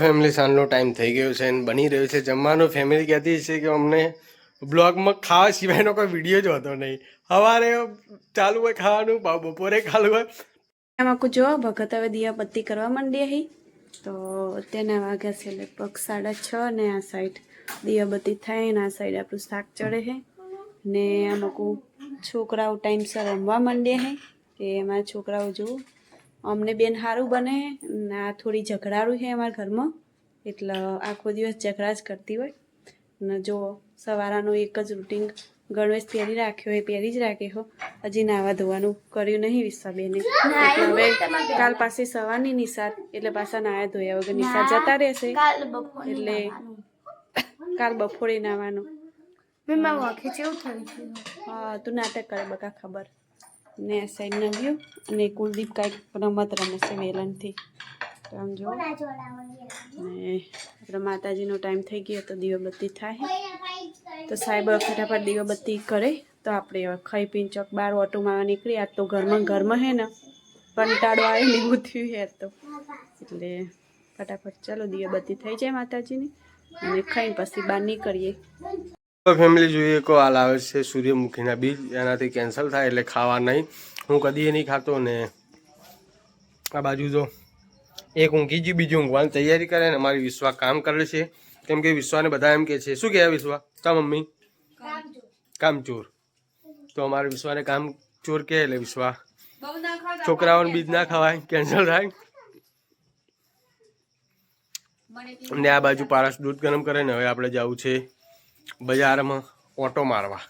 Family સાંજનો time થઈ ગયો છે અને બની રહ્યો છે જમવાનું. ફેમિલી કહેતી છે કે અમને બ્લોગમાં ખાવા સિવાયનો કોઈ વિડીયો જ હોતો નહીં. સવારે ચાલુ હોય ખાવાનું, બપોરે ચાલુ હોય. એમાં જો ભગત હવે દિયાબત્તી કરવા માંડીએ હી તો તેના વાગ્યા છે લગભગ 6:30 ને આ સાઈડ દિયાબત્તી થાય ને આ સાઈડ આપણું શાક ચડે છે ને અમુક છોકરાઓ ટાઈમસર રમવા માંડ્યા હે કે અમારા છોકરાઓ જોવું અમને બેન સારું બને ને આ થોડી ઝઘડારું છે અમારા ઘરમાં એટલે આખો દિવસ ઝઘડા જ કરતી હોય ને જો સવારનું એક જ રૂટીન ગણવેશ પહેરી રાખ્યો એ પહેરી જ રાખ્યો હજી નાવા ધોવાનું કર્યું નહીં વિશ્વાબેને એટલે હવે કાલ પાસે સવારની નિશાળ એટલે પાછા નાયા ધોયા વગર નિશાળ જતા રહેશે એટલે કાલ બપોરે નાવાનું. હા તું નાટક કરે બકા ખબર ને સાઈડ નવ્યું અને કુલદીપ કાંઈક રમત રમે છે વેલણથી આમ જો ને આપણે માતાજીનો ટાઈમ થઈ ગયો તો દીવાબત્તી થાય તો સાહેબ ફટાફટ દીવાબત્તી કરે તો આપણે ખાઈ પીને ચોક બાર ઓટો મારવા નીકળી. આજ તો ઘરમાં હે ને કંટાળો આવે ને એવું થયું હે તો એટલે ફટાફટ ચાલો દીવાબત્તી થઈ જાય માતાજીની અને ખાઈને પછી બહાર નીકળીએ. ફેમિલી જોઈએ કો હાલ આવે છે સૂર્યમુખીના બીજ, એનાથી કેન્સલ થાય એટલે ખાવા નહીં. હું કદી નહીં ખાતો ને આ બાજુ જો એક ઊંઘી ગયું, બીજું ઊંઘવાની તૈયારી કરે ને અમારી વિશ્વા કામ કરે છે. કેમ કે વિશ્વાને બધા એમ કે છે શું કહેવાય વિશ્વા કા મમ્મી કામચોર. તો અમારે વિશ્વાને કામચોર કહે એટલે વિશ્વા છોકરાઓને બીજ ના ખવાય કેન્સલ થાય. ને આ બાજુ પારસ દૂધ ગરમ કરે ને હવે આપણે જવું છે બજારમાં ઓટો મારવા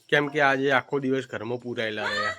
કેમ કે આજે આખો દિવસ ઘરમાં પૂરાયેલા રહ્યા.